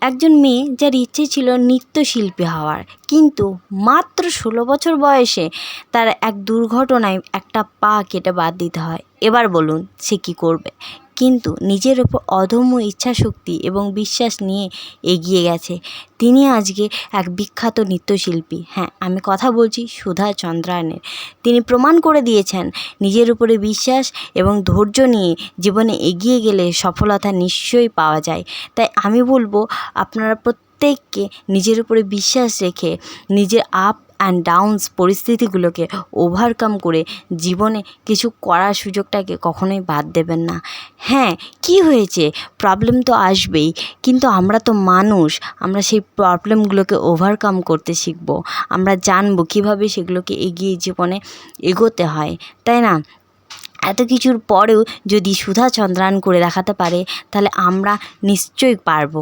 একজন মেয়ে যার ইচ্ছে ছিল নৃত্যশিল্পী হওয়ার, কিন্তু মাত্র 16 বছর বয়সে তার এক দুর্ঘটনায় একটা পা কেটে বাদ দিতে হয়। এবার বলুন সে কী করবে? কিন্তু নিজের ওপর অদম্য ইচ্ছাশক্তি এবং বিশ্বাস নিয়ে এগিয়ে গেছে। তিনি আজকে এক বিখ্যাত নৃত্যশিল্পী। হ্যাঁ, আমি কথা বলছি সুধা চন্দ্রায়নের। তিনি প্রমাণ করে দিয়েছেন নিজের উপরে বিশ্বাস এবং ধৈর্য নিয়ে জীবনে এগিয়ে গেলে সফলতা নিশ্চয়ই পাওয়া যায়। তাই আমি বলবো আপনারা প্রত্যেককে নিজের উপরে বিশ্বাস রেখে নিজের আপ অ্যান্ড ডাউনস পরিস্থিতিগুলোকে ওভারকাম করে জীবনে কিছু করার সুযোগটাকে কখনোই বাদ দেবেন না। হ্যাঁ, কি হয়েছে? প্রবলেম তো আসবেই, কিন্তু আমরা তো মানুষ, আমরা সেই প্রবলেমগুলোকে ওভারকাম করতে শিখবো। আমরা জানবো কীভাবে সেগুলোকে এগিয়ে জীবনে এগোতে হয়, তাই না? এত কিছুর পরেও যদি সুধা চন্দ্রায়ন করে দেখাতে পারে, তাহলে আমরা নিশ্চয়ই পারবো।